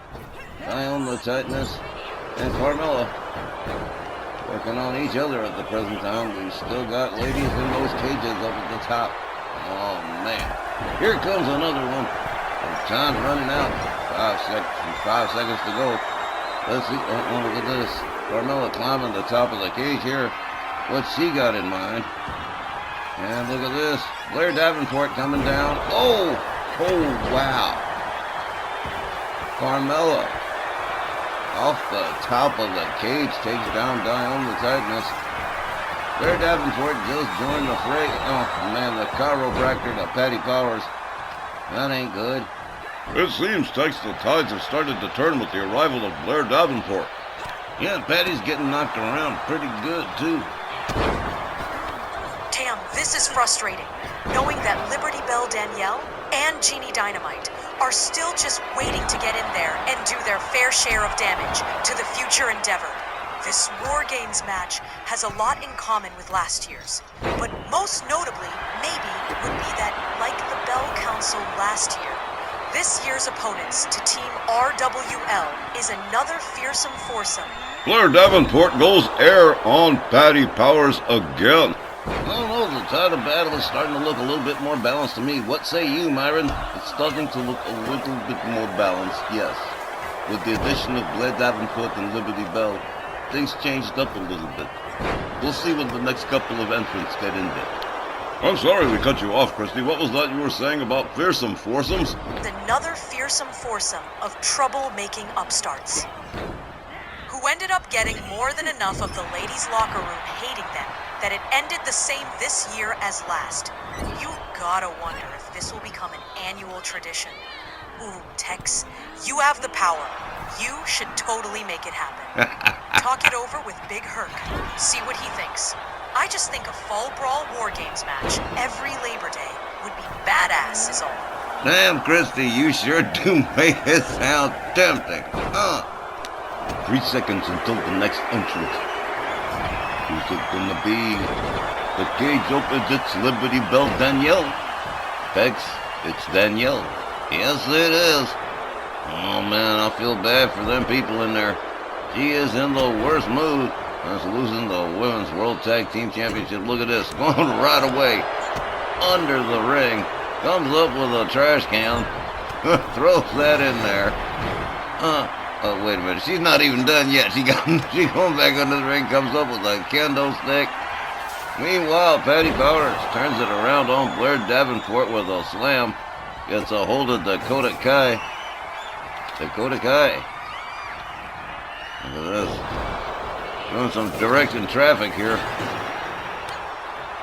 Eye on the tightness. And Carmella working on each other at the present time. We've still got ladies in those cages up at the top. Oh, man. Here comes another one. Time's running out. 5 seconds to go. Let's see. Look at this. Carmella climbing the top of the cage here. What's she got in mind? And look at this. Blair Davenport coming down. Oh, wow. Carmella off the top of the cage takes down Dion the tightness. Blair Davenport just joined the fray. Oh, man, the chiropractor to Patty Powers. That ain't good. It seems, Tex, the tides have started to turn with the arrival of Blair Davenport. Yeah, Patty's getting knocked around pretty good, too. Tam, this is frustrating, knowing that Liberty Bell Danielle and Jeannie Dynamite are still just waiting to get in there and do their fair share of damage to the future Endeavor. This War Games match has a lot in common with last year's, but most notably, maybe, would be that, like the Bell Council last year, this year's opponents to Team RWL is another fearsome foursome. Blair Davenport goes air on Patty Powers again. I don't know, the title battle is starting to look a little bit more balanced to me. What say you, Myron? It's starting to look a little bit more balanced, yes. With the addition of Blair Davenport and Liberty Bell, things changed up a little bit. We'll see what the next couple of entrants get in there. I'm sorry we cut you off, Christy. What was that you were saying about fearsome foursomes? Another fearsome foursome of trouble-making upstarts, who ended up getting more than enough of the ladies' locker room hating them that it ended the same this year as last. You gotta wonder if this will become an annual tradition. Ooh, Tex, you have the power. You should totally make it happen. Talk it over with Big Herc. See what he thinks. I just think a Fall Brawl War Games match every Labor Day would be badass is all. Damn, Christy, you sure do make it sound tempting. 3 seconds until the next entrance. Who's it gonna be? The cage opens, it's Liberty Bell Danielle. Tex, it's Danielle. Yes, it is. Oh, man, I feel bad for them people in there. She is in the worst mood. That's losing the Women's World Tag Team Championship. Look at this. Going right away. Under the ring. Comes up with a trash can. Throws that in there. Oh, wait a minute. She's not even done yet. She's going back under the ring. Comes up with a kendo stick. Meanwhile, Patty Powers turns it around on Blair Davenport with a slam. Gets a hold of Dakota Kai. Dakota Kai. Look at this. Doing some directing traffic here.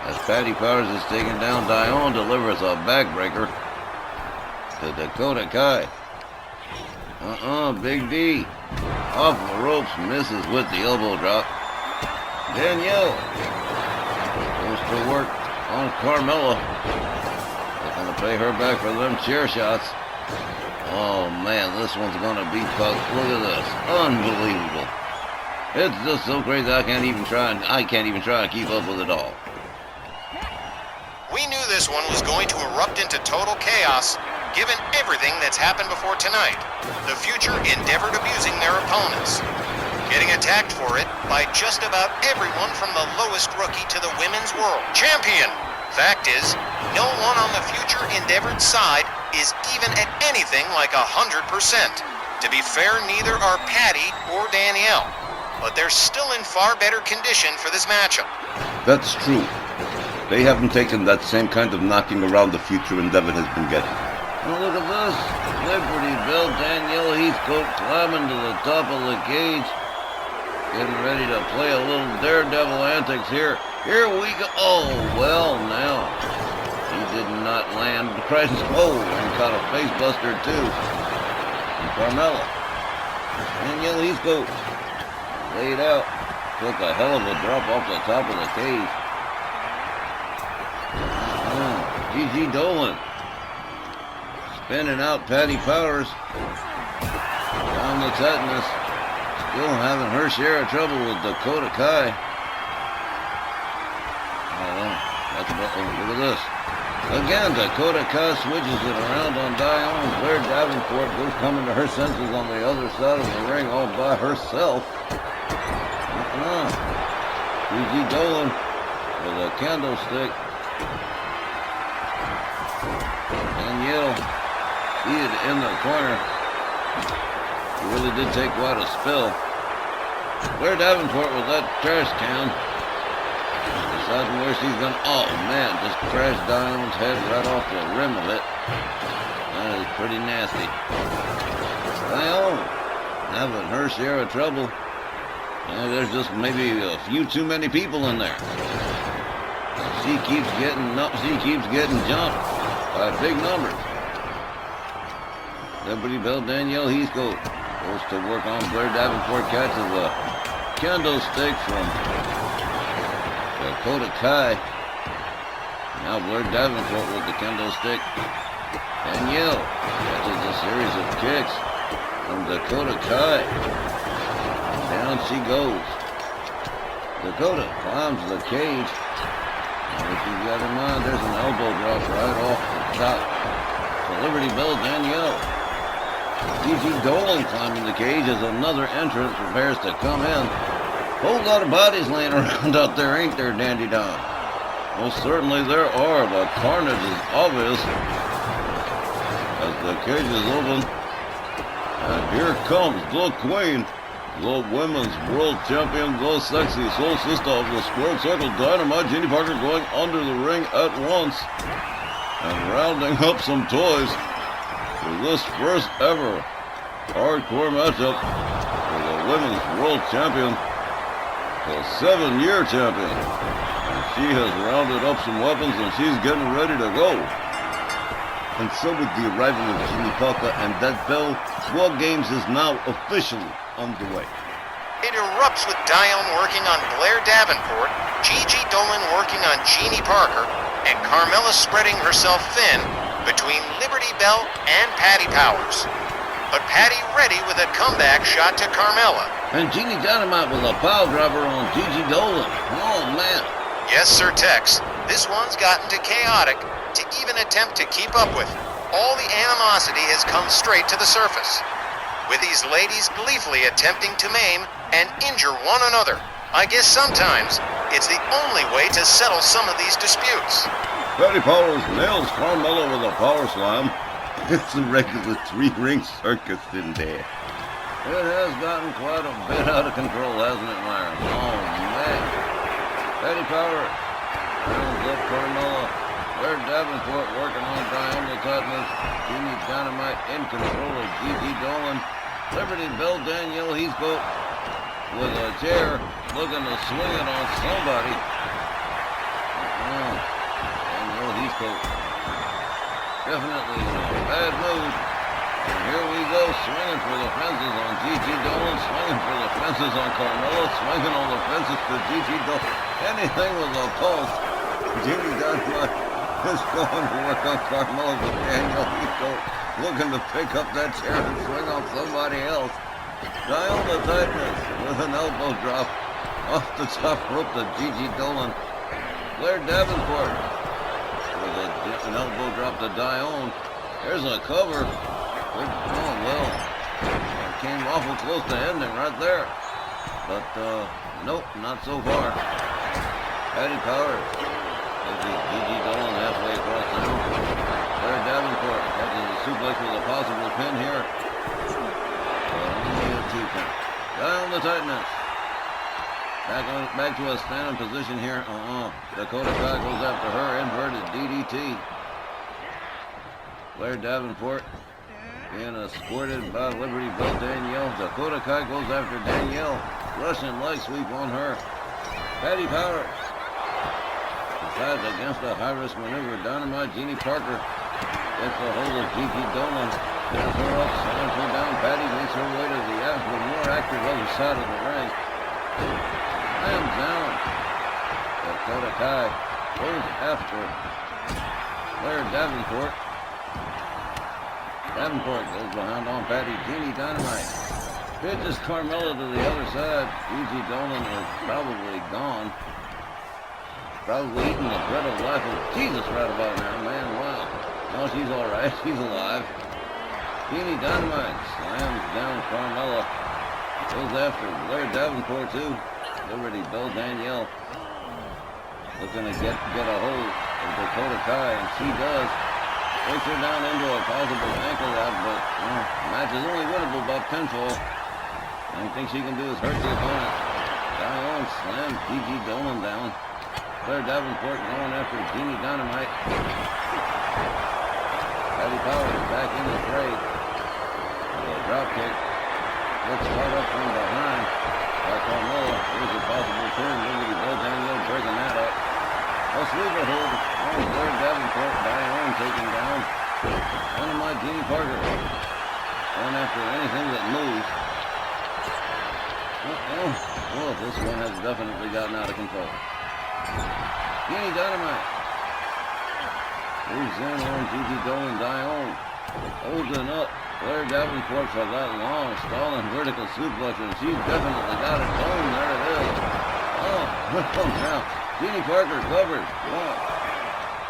As Patty Powers is taking down Dion, delivers a backbreaker to Dakota Kai. Big D. Off the ropes, misses with the elbow drop. Danielle goes to work on Carmella. They're going to pay her back for them chair shots. Oh man, this one's going to be tough. Look at this. Unbelievable. It's just so crazy I can't even try to keep up with it all. We knew this one was going to erupt into total chaos, given everything that's happened before tonight. The future endeavored abusing their opponents, getting attacked for it by just about everyone from the lowest rookie to the women's world champion. Fact is, no one on the future endeavored side is even at anything like 100%. To be fair, neither are Patty or Danielle, but they're still in far better condition for this matchup. That's true. They haven't taken that same kind of knocking around the future Endeavor has been getting. Oh, look at this. Liberty Bell, Danielle Heathcote climbing to the top of the cage. Getting ready to play a little daredevil antics here. Here we go. Oh, well, now. He did not land. Christ, oh, and caught a face buster, too. And Carmella. Danielle Heathcote laid out. Took a hell of a drop off the top of the cage. Gigi Dolan. Spinning out Patty Powers. Down the Titaness. Still having her share of trouble with Dakota Kai. Look at this. Again, Dakota Kai switches it around on Dion. Blair Davenport goes coming to her senses on the other side of the ring all by herself. Gigi Dolan with a candlestick. Danielle seated in the corner. He really did take quite a spill. Blair Davenport with that trash can. Deciding where she's gonna. Oh man, just crashed Dion's head right off the rim of it. That is pretty nasty. Dion having her share of trouble. And there's just maybe a few too many people in there. She keeps getting jumped by big numbers. Liberty Bell, Danielle Heathcote goes to work on Blair Davenport, catches a candlestick from Dakota Kai. Now Blair Davenport with the candlestick. Danielle catches a series of kicks from Dakota Kai. Down she goes. Dakota climbs the cage. And if you got in mind, there's an elbow drop right off the top. So Liberty Bell, Danielle. Gigi Dolan climbing the cage as another entrant prepares to come in. Whole lot of bodies laying around out there, ain't there, Dandy Don? Well, certainly there are. The carnage is obvious as the cage is open. And here comes the Queen, the Women's World Champion, the sexy soul sister of the Squared Circle Dynamite, Jeannie Parker, going under the ring at once and rounding up some toys for this first ever hardcore matchup for the Women's World Champion, the 7-year champion. And she has rounded up some weapons and she's getting ready to go. And so with the arrival of Jeannie Parker and that bell, War Games is now officially underway. It erupts with Dion working on Blair Davenport, Gigi Dolan working on Jeannie Parker, and Carmella spreading herself thin between Liberty Bell and Patty Powers. But Patty ready with a comeback shot to Carmella. And Jeannie Dynamite with a pile driver on Gigi Dolan. Oh man. Yes, Sir Tex. This one's gotten too chaotic to even attempt to keep up with. All the animosity has come straight to the surface, with these ladies gleefully attempting to maim and injure one another. I guess sometimes it's the only way to settle some of these disputes. Patty Powers nails Carmella with a power slam. It's a regular 3-ring circus in there. It has gotten quite a bit out of control, hasn't it, Myron? Oh man. Patty Powers rounds up Carmella. Blair Davenport working on Dion the Titaness. Jeannie Dynamite in control of Gigi Dolan. Liberty Bell, Danielle Heathcote with a chair looking to swing it on somebody. Danielle Heathcote definitely in a bad mood. And here we go, swinging for the fences on Gigi Dolan, swinging for the fences on Carmella, swinging on the fences to Gigi Dolan. Anything with a pulse. Jeannie Dynamite is going to work on Carmella, but Danielle Heathcote looking to pick up that chair and swing on somebody else. Dion the Titaness with an elbow drop off the top rope to Gigi Dolan. Blair Davenport with an elbow drop to Dion. There's a cover. Oh, well, it came awful close to ending right there. But, nope, not so far. Patty Powers takes Gigi Dolan halfway across the room. Blair Davenport catches a suplex with a possible pin here. But only a 2-pin. Down the Titaness. Back to a standing position here. Dakota Kai goes after her. Inverted DDT. Blair Davenport being escorted by Liberty Bell Danielle. Dakota Kai goes after Danielle. Russian leg sweep on her. Patty Power decides against a high-risk maneuver. Dynamite Jeannie Parker gets a hold of Gigi Dolan. Pins her up, slams her down. Patty makes her way to the more active other side of the ring. Slams down. Dakota Kai goes after Claire Davenport. Davenport goes behind on Patty. Jeannie Dynamite pitches Carmella to the other side. Gigi Dolan is probably gone. Probably eating the bread of life of Jesus right about now, man. Wow. No, she's alright. She's alive. Jeannie Dynamite slams down Carmella. Goes after Blair Davenport, too. Liberty Bell Danielle looking to get a hold of Dakota Kai, and she does. Takes her down into a possible ankle lock, but the match is only winnable by pinfall. The only thing she can do is hurt the opponent. Diane slams Gigi Dolan down. Claire Davenport going after Jeannie Dynamite. Patty Powers back in the fray. A drop kick. Gets caught up from behind by Carmella. Here's a possible turn. Liberty Bell Danielle breaking that up. A sleeper hold on Claire Davenport. Diane taken down. Dynamite Jeannie Parker going after anything that moves. Oh, this one has definitely gotten out of control. Jeannie Dynamite moves in on Gigi Dolan. Diane holding up Claire Davenport for that long stalling vertical suplex, and she's definitely got it going. There it is. Oh, now Jeannie Parker covers. 1,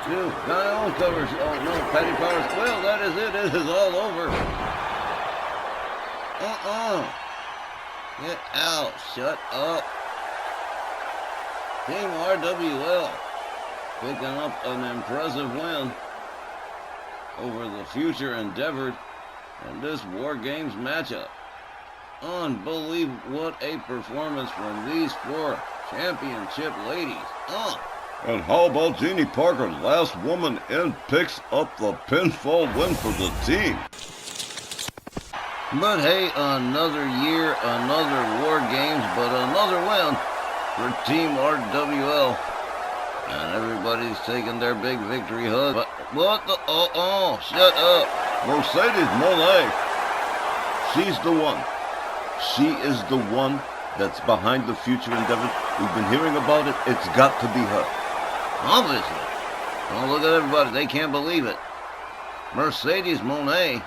2. Diane covers. Oh no, Patty Powers. Well, that is it. It is all over. Get out. Shut up. Team RWL picking up an impressive win over the Future Endeavor in this War Games matchup. Unbelievable. What a performance from these 4 championship ladies. And how about Jeannie Parker, last woman in, picks up the pinfall win for the team. But hey, another year, another War Games, but another win for Team RWL. And everybody's taking their big victory hug. But what the? Shut up. Mercedes Monet. She's the one. She is the one that's behind the Future Endeavor. We've been hearing about it. It's got to be her. Obviously. Oh, look at everybody. They can't believe it. Mercedes Monet,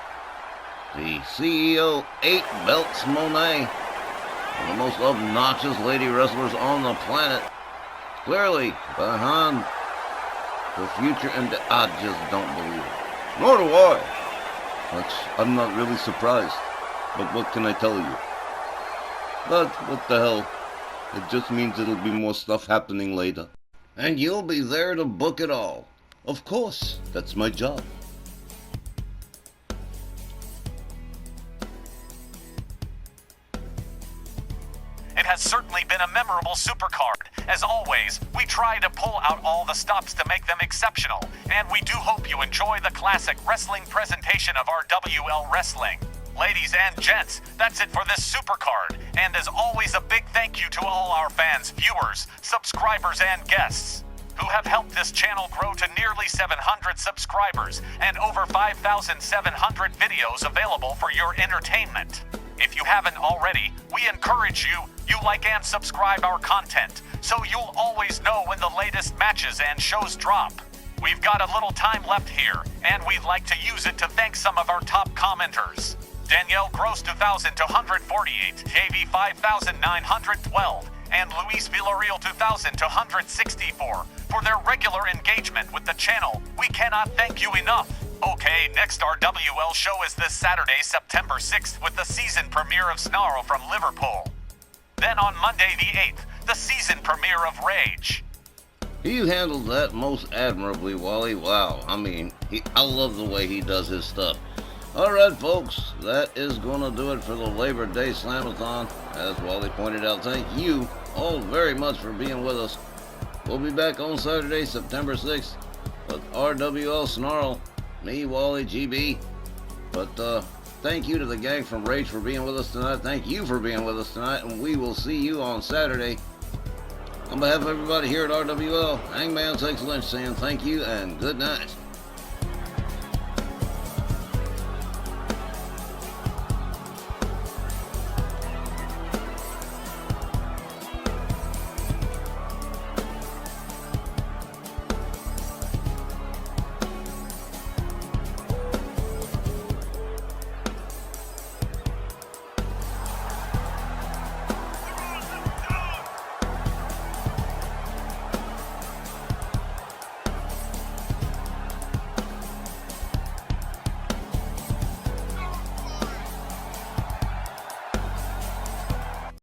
the CEO 8 Belts Monet, one of the most obnoxious lady wrestlers on the planet, clearly behind the Future, and I just don't believe it. Nor do I. I'm not really surprised, but what can I tell you? But what the hell? It just means it'll be more stuff happening later. And you'll be there to book it all. Of course, that's my job. It has certainly been a memorable supercard. As always, we try to pull out all the stops to make them exceptional, and we do hope you enjoy the classic wrestling presentation of RWL Wrestling. Ladies and gents, that's it for this supercard, and as always, a big thank you to all our fans, viewers, subscribers, and guests who have helped this channel grow to nearly 700 subscribers and over 5,700 videos available for your entertainment. If you haven't already, we encourage you like and subscribe our content, so you'll always know when the latest matches and shows drop. We've got a little time left here, and we'd like to use it to thank some of our top commenters. Danielle Gross 2,248, JV 5,912, and Luis Villarreal 2,264 for their regular engagement with the channel. We cannot thank you enough. Okay, next RWL show is this Saturday, September 6th, with the season premiere of Snarl from Liverpool. Then on Monday the 8th, the season premiere of Rage. You handled that most admirably, Wally. Wow, I mean, I love the way he does his stuff. Alright, folks, that is going to do it for the Labor Day Slam-A-Thon. As Wally pointed out, thank you all very much for being with us. We'll be back on Saturday, September 6th, with RWL Snarl. Me, Wally, GB. But Thank you to the gang from Rage for being with us tonight. Thank you for being with us tonight, and we will see you on Saturday. On behalf of everybody here at RWL, Hangman takes Lynch saying thank you and good night.